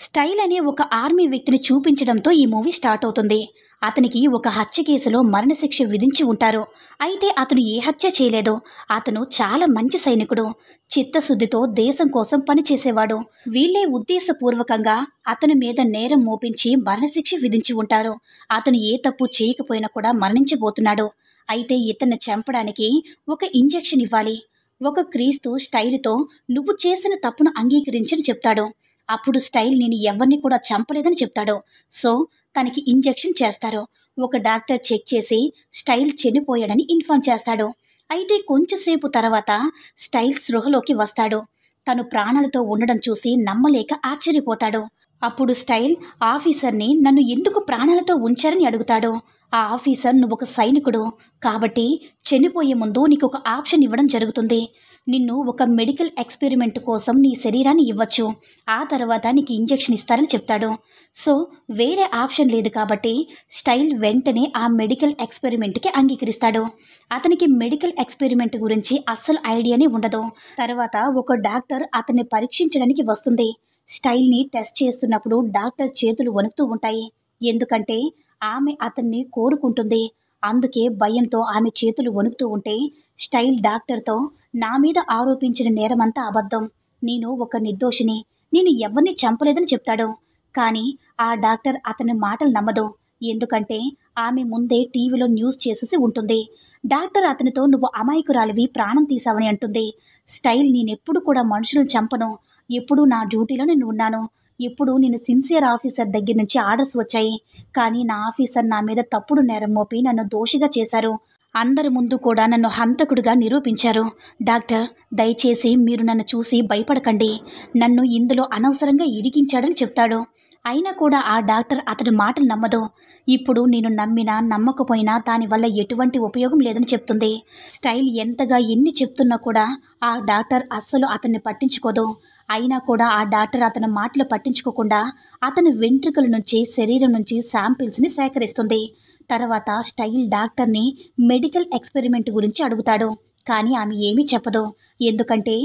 Style అనే ఒక army వ్యక్తిని చూపించడంతో ఈ మూవీ స్టార్ట్ అవుతుంది. అతనికి ఒక హత్య కేసులో మరణశిక్ష విధించి ఉంటారు. అయితే అతను ఏ హత్య చేయలేదు. అతను చాలా మంచి సైనికుడు. చిత్తశుద్ధితో దేశం కోసం పనిచేసేవాడు. వీళ్ళే ఉద్దేశపూర్వకంగా అతని మీద నేరం మోపించి మరణశిక్ష విధించి ఉంటారు. అతను ఏ తప్పు చేయకపోయినా కూడా మరణించబోతున్నాడు. అయితే ఇతన్ని చంపడానికి ఒక ఇంజెక్షన్ ఇవ్వాలి. ఒక క్రీస్తు స్టైల్తో నువ్వు చేసిన తప్పును అంగీకరించని చెప్తాడు. అప్పుడు స్టైల్ నేను ఎవరిని కూడా చంపలేదని చెప్తాడు. సో తనకి ఇంజెక్షన్ చేస్తారు. ఒక డాక్టర్ చెక్ చేసి స్టైల్ చనిపోయాడని ఇన్ఫార్మ్ చేస్తాడు. అయితే కొంచెంసేపు తర్వాత స్టైల్ స్పృహలోకి వస్తాడు. తను ప్రాణాలతో ఉండడం చూసి నమ్మలేక ఆశ్చర్యపోతాడు. అప్పుడు స్టైల్ ఆఫీసర్ని నన్ను ఎందుకు ప్రాణాలతో ఉంచారని అడుగుతాడు. ఆ ఆఫీసర్ నువ్వు ఒక సైనికుడు కాబట్టి చనిపోయే ముందు నీకు ఒక ఆప్షన్ ఇవ్వడం జరుగుతుంది. నిన్ను ఒక మెడికల్ ఎక్స్పెరిమెంట్ కోసం నీ శరీరాన్ని ఇవ్వచ్చు. ఆ తర్వాత నీకు ఇంజెక్షన్ ఇస్తారని చెప్తాడు. సో వేరే ఆప్షన్ లేదు కాబట్టి స్టైల్ వెంటనే ఆ మెడికల్ ఎక్స్పెరిమెంట్కి అంగీకరిస్తాడు. అతనికి మెడికల్ ఎక్స్పెరిమెంట్ గురించి అస్సలు ఐడియానే ఉండదు. తర్వాత ఒక డాక్టర్ అతన్ని పరీక్షించడానికి వస్తుంది. స్టైల్ని టెస్ట్ చేస్తున్నప్పుడు డాక్టర్ చేతులు వణుకుతూ ఉంటాయి. ఎందుకంటే ఆమె అతన్ని కోరుకుంటుంది. అందుకే భయంతో ఆమె చేతులు వణుకుతూ ఉంటే స్టైల్ డాక్టర్తో నా మీద ఆరోపించిన నేరమంతా అబద్ధం. నేను ఒక నిర్దోషిని. నేను ఎవరిని చంపలేదని చెప్తాడు. కానీ ఆ డాక్టర్ అతని మాటలు నమ్మదు. ఎందుకంటే ఆమె ముందే టీవీలో న్యూస్ చేసేసి ఉంటుంది. డాక్టర్ అతనితో నువ్వు అమాయకురాలివి, ప్రాణం తీసావని అంటుంది. స్టైల్ నేనెప్పుడు కూడా మనుషులను చంపను. ఎప్పుడు నా డ్యూటీలో నేను ఉన్నాను. ఇప్పుడు నేను సిన్సియర్ ఆఫీసర్ దగ్గర నుంచి ఆర్డర్స్ వచ్చాయి. కానీ నా ఆఫీసర్ నా మీద తప్పుడు నేరం మోపి నన్ను దోషిగా చేశారు. అందరి ముందు కూడా నన్ను హంతకుడిగా నిరూపించారు. డాక్టర్ దయచేసి మీరు నన్ను చూసి భయపడకండి. నన్ను ఇందులో అనవసరంగా ఇరికించాడని చెప్తాడు. అయినా కూడా ఆ డాక్టర్ అతడి మాటలు నమ్మదు. ఇప్పుడు నేను నమ్మినా నమ్మకపోయినా దానివల్ల ఎటువంటి ఉపయోగం లేదని చెప్తుంది. స్టైల్ ఎంతగా ఎన్ని చెప్తున్నా కూడా ఆ డాక్టర్ అస్సలు అతన్ని పట్టించుకోదు. అయినా కూడా ఆ డాక్టర్ అతని మాటలు పట్టించుకోకుండా అతని వెంట్రుకల నుంచి శరీరం నుంచి శాంపిల్స్ని సేకరిస్తుంది. తర్వాత స్టైల్ డాక్టర్ని మెడికల్ ఎక్స్పెరిమెంట్ గురించి అడుగుతాడు. కానీ ఆమె ఏమీ చెప్పదు. ఎందుకంటే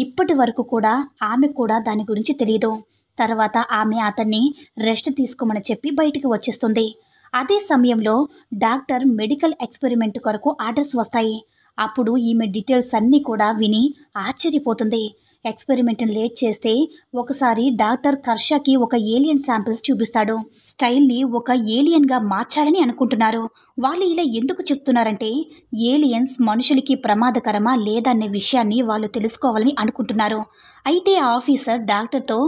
ఇప్పటి వరకు కూడా ఆమె కూడా దాని గురించి తెలియదు. తర్వాత ఆమె అతన్ని రెస్ట్ తీసుకోమని చెప్పి బయటికి వచ్చేస్తుంది. అదే సమయంలో డాక్టర్ మెడికల్ ఎక్స్పెరిమెంట్ కొరకు ఆర్డర్స్ వస్తాయి. అప్పుడు ఈమె డీటెయిల్స్ అన్నీ కూడా విని ఆశ్చర్యపోతుంది. ఎక్స్పెరిమెంట్ని లేట్ చేస్తే ఒకసారి డాక్టర్ కర్షాకి ఒక ఏలియన్ శాంపిల్స్ చూపిస్తాడు. స్టైల్ని ఒక ఏలియన్గా మార్చాలని అనుకుంటున్నారు. వాళ్ళు ఇలా ఎందుకు చెప్తున్నారంటే ఏలియన్స్ మనుషులకి ప్రమాదకరమా లేదా అనే విషయాన్ని వాళ్ళు తెలుసుకోవాలని అనుకుంటున్నారు. అయితే ఆ ఆఫీసర్ డాక్టర్తో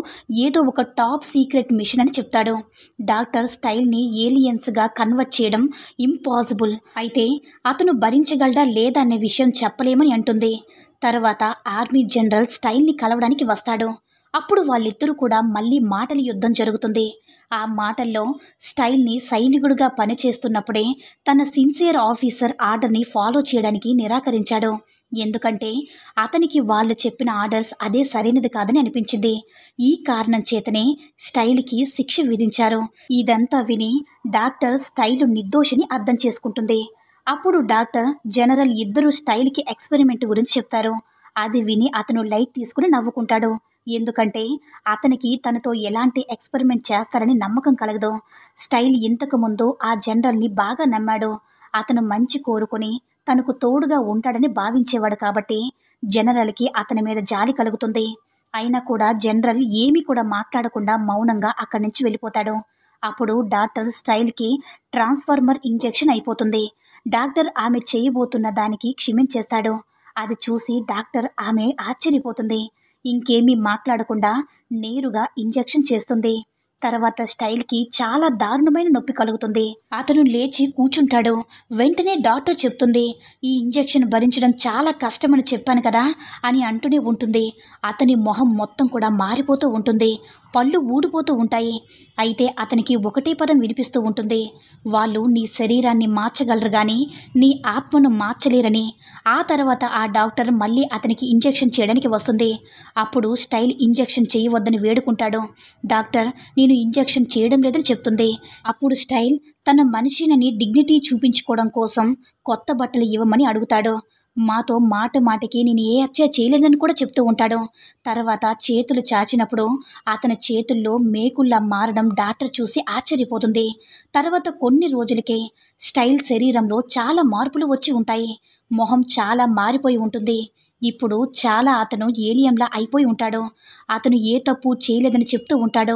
ఏదో ఒక టాప్ సీక్రెట్ మిషన్ అని చెప్తాడు. డాక్టర్ స్టైల్ని ఏలియన్స్గా కన్వర్ట్ చేయడం ఇంపాసిబుల్. అయితే అతను భరించగలడా లేదా అనే విషయం చెప్పలేమని అంటుంది. తర్వాత ఆర్మీ జనరల్ స్టైల్ని కలవడానికి వస్తాడు. అప్పుడు వాళ్ళిద్దరూ కూడా మళ్ళీ మాటల యుద్ధం జరుగుతుంది. ఆ మాటల్లో స్టైల్ని సైనికుడిగా పనిచేస్తున్నప్పుడే తన సిన్సియర్ ఆఫీసర్ ఆర్డర్ని ఫాలో చేయడానికి నిరాకరించాడు. ఎందుకంటే అతనికి వాళ్ళు చెప్పిన ఆర్డర్స్ అదే సరైనది కాదని అనిపించింది. ఈ కారణం చేతనే స్టైల్కి శిక్ష విధించారు. ఇదంతా విని డాక్టర్ స్టైల్ నిర్దోషిని అర్థం చేసుకుంటుంది. అప్పుడు డాక్టర్ జనరల్ ఇద్దరు స్టైల్కి ఎక్స్పెరిమెంట్ గురించి చెప్తారు. అది విని అతను లైట్ తీసుకుని నవ్వుకుంటాడు. ఎందుకంటే అతనికి తనతో ఎలాంటి ఎక్స్పెరిమెంట్ చేస్తారని నమ్మకం కలగదు. స్టైల్ ఇంతకుముందు ఆ జనరల్ని బాగా నమ్మాడు. అతను మంచి కోరుకుని తనకు తోడుగా ఉంటాడని భావించేవాడు కాబట్టి జనరల్కి అతని మీద జాలి కలుగుతుంది. అయినా కూడా జనరల్ ఏమీ కూడా మాట్లాడకుండా మౌనంగా అక్కడి నుంచి వెళ్ళిపోతాడు. అప్పుడు డాక్టర్ స్టైల్కి ట్రాన్స్ఫార్మర్ ఇంజెక్షన్ అయిపోతుంది. డాక్టర్ ఆమె చేయబోతున్న దానికి క్షమించేస్తాడు. అది చూసి డాక్టర్ ఆమె ఆశ్చర్యపోతుంది. ఇంకేమీ మాట్లాడకుండా నేరుగా ఇంజెక్షన్ చేస్తుంది. తర్వాత స్టైల్కి చాలా దారుణమైన నొప్పి కలుగుతుంది. అతను లేచి కూర్చుంటాడు. వెంటనే డాక్టర్ చెప్తుంది, ఈ ఇంజెక్షన్ భరించడం చాలా కష్టమని చెప్పాను కదా అని అంటూనే ఉంటుంది. అతని మొహం మొత్తం కూడా మారిపోతూ ఉంటుంది. పళ్ళు ఊడిపోతూ ఉంటాయి. అయితే అతనికి ఒకటే పదం వినిపిస్తూ ఉంటుంది, వాళ్ళు నీ శరీరాన్ని మార్చగలరు కానీ నీ ఆత్మను మార్చలేరని. ఆ తర్వాత ఆ డాక్టర్ మళ్ళీ అతనికి ఇంజెక్షన్ చేయడానికి వస్తుంది. అప్పుడు స్టైల్ ఇంజెక్షన్ చేయవద్దని వేడుకుంటాడు. డాక్టర్ నేను ఇంజెక్షన్ చేయడం లేదని చెప్తుంది. అప్పుడు స్టైల్ తన మనిషినని డిగ్నిటీ చూపించుకోవడం కోసం కొత్త బట్టలు ఇవ్వమని అడుగుతాడు. మాతో మాట మాటకి నేను ఏ హత్య చేయలేదని కూడా చెప్తూ ఉంటాడు. తర్వాత చేతులు చాచినప్పుడు అతని చేతుల్లో మేకుల్లా మారడం డాక్టర్ చూసి ఆశ్చర్యపోతుంది. తర్వాత కొన్ని రోజులకే స్టైల్ శరీరంలో చాలా మార్పులు వచ్చి ఉంటాయి. మొహం చాలా మారిపోయి ఉంటుంది. ఇప్పుడు చాలా అతను ఏలియంలా అయిపోయి ఉంటాడు. అతను ఏ తప్పు చేయలేదని చెప్తూ ఉంటాడు.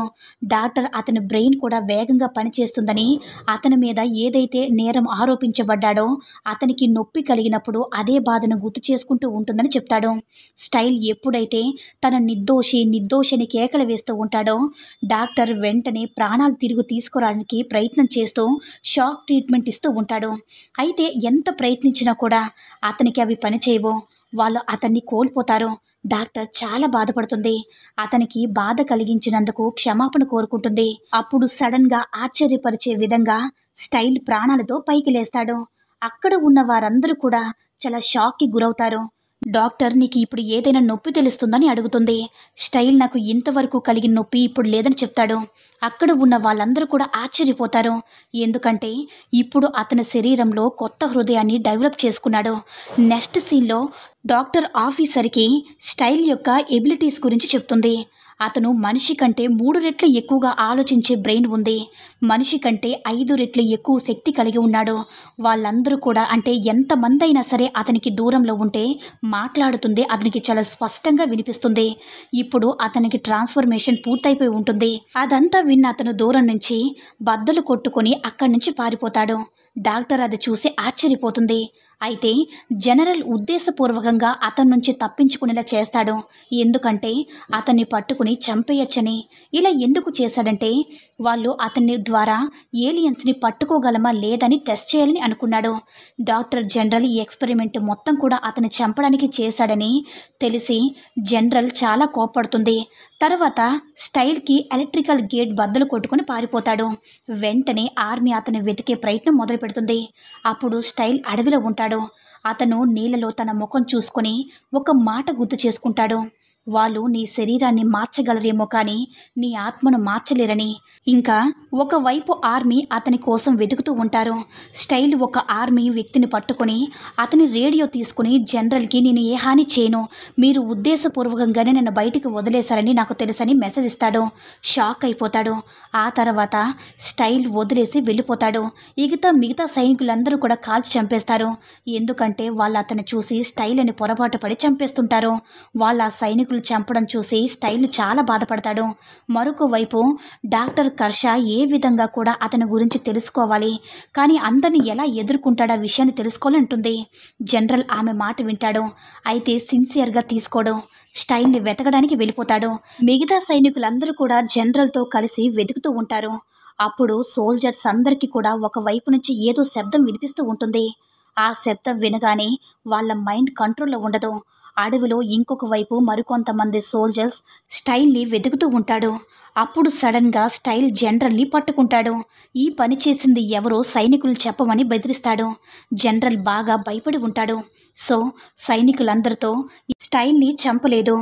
డాక్టర్ అతని బ్రెయిన్ కూడా వేగంగా పనిచేస్తుందని, అతని మీద ఏదైతే నేరం ఆరోపించబడ్డాడో అతనికి నొప్పి కలిగినప్పుడు అదే బాధను గుర్తు చేసుకుంటూ ఉంటుందని చెప్తాడు. స్టైల్ ఎప్పుడైతే తన నిర్దోషిని కేకలు వేస్తూ ఉంటాడో డాక్టర్ వెంటనే ప్రాణాలు తిరిగి తీసుకురావడానికి ప్రయత్నం చేస్తూ షాక్ ట్రీట్మెంట్ ఇస్తూ ఉంటాడు. అయితే ఎంత ప్రయత్నించినా కూడా అతనికి అవి పనిచేయవు. వాళ్ళు అతన్ని కోల్పోతారు. డాక్టర్ చాలా బాధపడుతుంది. అతనికి బాధ కలిగించినందుకు క్షమాపణ కోరుకుంటుంది. అప్పుడు సడన్గా ఆశ్చర్యపరిచే విధంగా స్టైల్ ప్రాణాలతో పైకి లేస్తాడు. అక్కడ ఉన్న వారందరూ కూడా చాలా షాక్కి గురవుతారు. డాక్టర్ నీకు ఇప్పుడు ఏదైనా నొప్పి తెలుస్తుందని అడుగుతుంది. స్టైల్ నాకు ఇంతవరకు కలిగిన నొప్పి ఇప్పుడు లేదని చెప్తాడు. అక్కడ ఉన్న వాళ్ళందరూ కూడా ఆశ్చర్యపోతారు. ఎందుకంటే ఇప్పుడు అతని శరీరంలో కొత్త హృదయాన్ని డెవలప్ చేసుకున్నాడు. నెక్స్ట్ సీన్లో డాక్టర్ ఆఫీసర్కి స్టైల్ యొక్క ఎబిలిటీస్ గురించి చెప్తుంది. అతను మనిషి కంటే 3 రెట్లు ఎక్కువగా ఆలోచించే బ్రెయిన్ ఉంది. మనిషి కంటే 5 రెట్లు ఎక్కువ శక్తి కలిగి ఉన్నాడు. వాళ్ళందరూ కూడా అంటే ఎంతమంది అయినా సరే అతనికి దూరంలో ఉంటే మాట్లాడుతుంది అతనికి చాలా స్పష్టంగా వినిపిస్తుంది. ఇప్పుడు అతనికి ట్రాన్స్ఫర్మేషన్ పూర్తయిపోయి ఉంటుంది. అదంతా విన్న అతను దూరం నుంచి బద్దలు కొట్టుకొని అక్కడి నుంచి పారిపోతాడు. డాక్టర్ అది చూసి ఆశ్చర్యపోతుంది. అయితే జనరల్ ఉద్దేశపూర్వకంగా అతని నుంచి తప్పించుకునేలా చేస్తాడు. ఎందుకంటే అతన్ని పట్టుకుని చంపేయచ్చని. ఇలా ఎందుకు చేశాడంటే వాళ్ళు అతని ద్వారా ఏలియన్స్ని పట్టుకోగలమా లేదని టెస్ట్ చేయాలని అనుకున్నాడు. డాక్టర్ జనరల్ ఈ ఎక్స్పెరిమెంట్ మొత్తం కూడా అతన్ని చంపడానికి చేశాడని తెలిసి జనరల్ చాలా కోప్పడుతుంది. తర్వాత స్టైల్కి ఎలక్ట్రికల్ గేట్ బద్దలు కొట్టుకుని పారిపోతాడు. వెంటనే ఆర్మీ అతని వెతికే ప్రయత్నం మొదలు పెడుతుంది. అప్పుడు స్టైల్ అడవిలో ఉంటాడు. అతను నీళ్ళలో తన ముఖం చూసుకొని ఒక మాట గుర్తు చేసుకుంటాడు. వాళ్ళు నీ శరీరాన్ని మార్చగలరేమో కానీ నీ ఆత్మను మార్చలేరని. ఇంకా ఒకవైపు ఆర్మీ అతని కోసం వెతుకుతూ ఉంటారు. స్టైల్ ఒక ఆర్మీ వ్యక్తిని పట్టుకొని అతని రేడియో తీసుకుని జనరల్కి నేను ఏ హాని చేయను, మీరు ఉద్దేశపూర్వకంగానే నన్ను బయటికి వదిలేశారని నాకు తెలుసని మెసేజ్ ఇస్తాడు. షాక్ అయిపోతాడు. ఆ తర్వాత స్టైల్ వదిలేసి వెళ్ళిపోతాడు. మిగతా సైనికులందరూ కూడా కాల్చి చంపేస్తారు. ఎందుకంటే వాళ్ళు అతన్ని చూసి స్టైల్ అని పొరపాటు పడి చంపేస్తుంటారు. వాళ్ళ సైనికులు చంపడం చూసి స్టైల్ చాలా బాధపడతాడు. మరొక వైపు డాక్టర్ కర్ష ఏ విధంగా కూడా అతని గురించి తెలుసుకోవాలి, కానీ అందరిని ఎలా ఎదుర్కొంటాడా విషయాన్ని తెలుసుకోవాలంటుంది. జనరల్ ఆమె మాట వింటాడు. అయితే సిన్సియర్గా తీసుకోడు. స్టైల్ని వెతకడానికి వెళ్ళిపోతాడు. మిగతా సైనికులందరూ కూడా జనరల్తో కలిసి వెతుకుతూ ఉంటారు. అప్పుడు సోల్జర్స్ అందరికీ కూడా ఒకవైపు నుంచి ఏదో శబ్దం వినిపిస్తూ ఉంటుంది. ఆ శబ్దం వినగానే వాళ్ళ మైండ్ కంట్రోల్లో ఉండదు. అడవిలో ఇంకొక వైపు మరికొంతమంది సోల్జర్స్ స్టైల్ని వెతుకుతూ ఉంటాడు. అప్పుడు సడన్గా స్టైల్ జనరల్ని పట్టుకుంటాడు. ఈ పని చేసింది ఎవరో సైనికులు చెప్పమని బెదిరిస్తాడు. జనరల్ బాగా భయపడి ఉంటాడు. సో సైనికులందరితో ఈ స్టైల్ని చంపలేదు,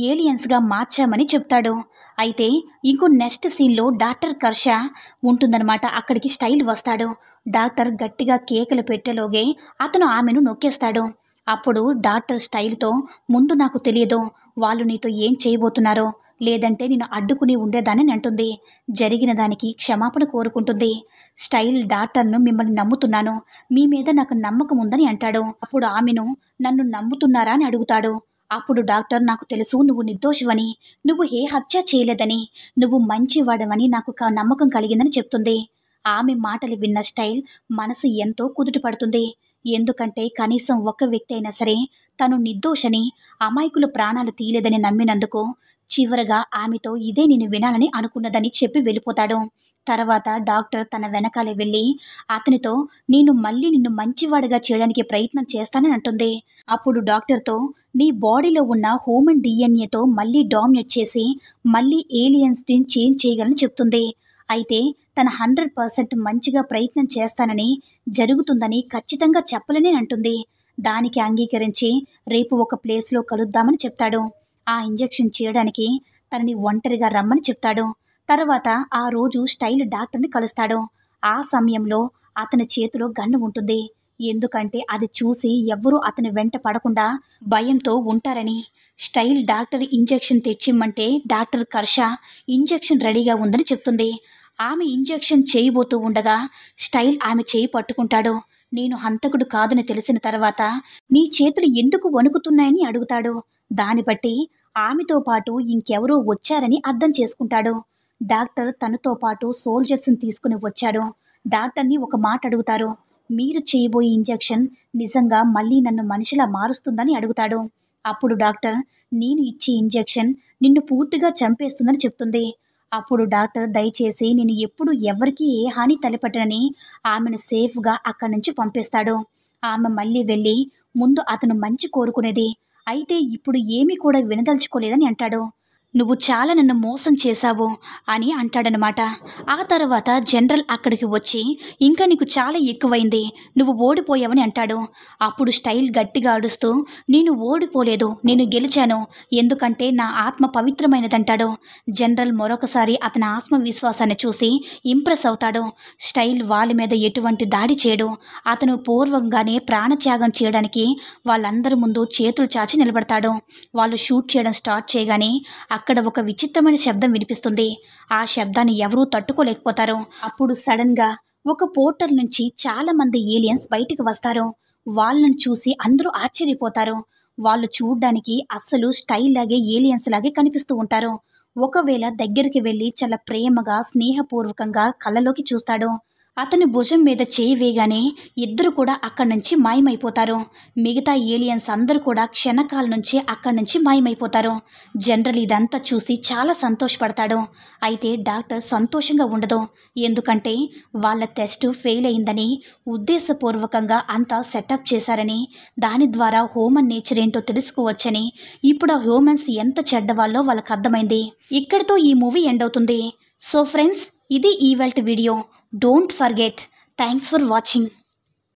ఏలియన్స్గా మార్చామని చెప్తాడు. అయితే ఇంకో నెక్స్ట్ సీన్లో డాక్టర్ కర్ష ఉంటుందన్నమాట. అక్కడికి స్టైల్ వస్తాడు. డాక్టర్ గట్టిగా కేకలు పెట్టేలోగే అతను ఆమెను నొక్కేస్తాడు. అప్పుడు డాక్టర్ స్టైల్తో ముందు నాకు తెలియదు వాళ్ళు నీతో ఏం చేయబోతున్నారో, లేదంటే నేను అడ్డుకుని ఉండేదానని అంటుంది. జరిగిన దానికి క్షమాపణ కోరుకుంటుంది. స్టైల్ డాక్టర్ను మిమ్మల్ని నమ్ముతున్నాను, మీ మీద నాకు నమ్మకం ఉందని అంటాడు. అప్పుడు ఆమెను నన్ను నమ్ముతున్నారా అని అడుగుతాడు. అప్పుడు డాక్టర్ నాకు తెలుసు నువ్వు నిర్దోషివని, నువ్వు ఏ హత్య చేయలేదని, నువ్వు మంచివాడవని నాకు నమ్మకం కలిగిందని చెప్తుంది. ఆమె మాటలు విన్న స్టైల్ మనసు ఎంతో కుదుటపడుతుంది. ఎందుకంటే కనీసం ఒక్క వ్యక్తి అయినా సరే తను నిర్దోషని, అమాయకుల ప్రాణాలు తీయలేదని నమ్మినందుకు చివరగా ఆమెతో ఇదే నేను వినాలని అనుకున్నదని చెప్పి వెళ్ళిపోతాడు. తర్వాత డాక్టర్ తన వెనకాలే వెళ్ళి అతనితో నేను మళ్ళీ నిన్ను మంచివాడిగా చేయడానికి ప్రయత్నం చేస్తానని అంటుంది. అప్పుడు డాక్టర్తో నీ బాడీలో ఉన్న హ్యూమన్ డిఎన్ఏతో మళ్ళీ డామినేట్ చేసి మళ్ళీ ఏలియన్స్ని చేంజ్ చేయగలని చెప్తుంది. అయితే తన 100% మంచిగా ప్రయత్నం చేస్తానని, జరుగుతుందని ఖచ్చితంగా చెప్పలేనే అంటుంది. దానికి అంగీకరించి రేపు ఒక ప్లేస్లో కలుద్దామని చెప్తాడు. ఆ ఇంజెక్షన్ చేయడానికి తనని ఒంటరిగా రమ్మని చెప్తాడు. తర్వాత ఆ రోజు స్టైల్ డాక్టర్ని కలుస్తాడు. ఆ సమయంలో అతని చేతిలో గన్ను ఉంటుంది. ఎందుకంటే అది చూసి ఎవ్వరూ అతని వెంట పడకుండా భయంతో ఉంటారని. స్టైల్ డాక్టర్ ఇంజెక్షన్ తెచ్చిమ్మంటే డాక్టర్ కర్ష ఇంజెక్షన్ రెడీగా ఉందని చెప్తుంది. ఆమె ఇంజెక్షన్ చేయబోతూ ఉండగా స్టైల్ ఆమె చేయి పట్టుకుంటాడు. నేను హంతకుడు కాదని తెలిసిన తర్వాత నీ చేతులు ఎందుకు వణుకుతున్నాయని అడుగుతాడు. దాన్ని బట్టి ఆమెతో పాటు ఇంకెవరో వచ్చారని అర్థం చేసుకుంటాడు. డాక్టర్ తనతో పాటు సోల్జర్స్ని తీసుకుని వచ్చాడు. డాక్టర్ని ఒక మాట అడుగుతారు. మీరు చేయబోయే ఇంజెక్షన్ నిజంగా మళ్ళీ నన్ను మనిషిలా మారుస్తుందని అడుగుతాడు. అప్పుడు డాక్టర్ నేను ఇచ్చే ఇంజెక్షన్ నిన్ను పూర్తిగా చంపేస్తుందని చెప్తుంది. అప్పుడు డాక్టర్ దయచేసి నేను ఎప్పుడు ఎవరికీ ఏ హాని తలపెట్టనని ఆమెను సేఫ్గా అక్కడి నుంచి పంపిస్తాడు. ఆమె మళ్ళీ వెళ్ళి ముందు అతను మంచి కోరుకునేది, అయితే ఇప్పుడు ఏమీ కూడా వినదలుచుకోలేదని అంటాడు. నువ్వు చాలా నన్ను మోసం చేశావు అని అంటాడనమాట. ఆ తర్వాత జనరల్ అక్కడికి వచ్చి ఇంకా నీకు చాలా ఎక్కువైంది, నువ్వు ఓడిపోయావని అంటాడు. అప్పుడు స్టైల్ గట్టిగా అడుస్తూ నేను ఓడిపోలేదు, నేను గెలిచాను, ఎందుకంటే నా ఆత్మ పవిత్రమైనదంటాడు. జనరల్ మరొకసారి అతని ఆత్మవిశ్వాసాన్ని చూసి ఇంప్రెస్ అవుతాడు. స్టైల్ వాళ్ళ మీద ఎటువంటి దాడి చేయడు. అతను పూర్వంగానే ప్రాణత్యాగం చేయడానికి వాళ్ళందరి ముందు చేతులు చాచి నిలబడతాడు. వాళ్ళు షూట్ చేయడం స్టార్ట్ చేయగానే అక్కడ ఒక విచిత్రమైన శబ్దం వినిపిస్తుంది. ఆ శబ్దాన్ని ఎవరూ తట్టుకోలేకపోతారు. అప్పుడు సడన్గా ఒక పోర్టల్ నుంచి చాలా మంది ఏలియన్స్ బయటికి వస్తారు. వాళ్ళని చూసి అందరూ ఆశ్చర్యపోతారు. వాళ్ళు చూడ్డానికి అస్సలు స్టైల్ లాగే ఏలియన్స్ లాగే కనిపిస్తూ ఉంటారు. ఒకవేళ దగ్గరికి వెళ్ళి చాలా ప్రేమగా స్నేహపూర్వకంగా కళ్ళలోకి చూస్తాడు. అతని భుజం మీద చేయి వేయగానే ఇద్దరు కూడా అక్కడి నుంచి మాయమైపోతారు. మిగతా ఏలియన్స్ అందరూ కూడా క్షణకాల నుంచి అక్కడి నుంచి మాయమైపోతారు. జనరల్ ఇదంతా చూసి చాలా సంతోషపడతాడు. అయితే డాక్టర్ సంతోషంగా ఉండదు. ఎందుకంటే వాళ్ళ టెస్ట్ ఫెయిల్ అయిందని, ఉద్దేశపూర్వకంగా అంతా సెటప్ చేశారని, దాని ద్వారా హ్యూమన్ నేచర్ ఏంటో తెలుసుకోవచ్చని, ఇప్పుడు ఆ హ్యూమన్స్ ఎంత చెడ్డవాళ్ళో వాళ్ళకి అర్థమైంది. ఇక్కడితో ఈ మూవీ ఎండ్ అవుతుంది. సో ఫ్రెండ్స్, ఇది ఇవాల్టి video. Don't forget. Thanks for watching.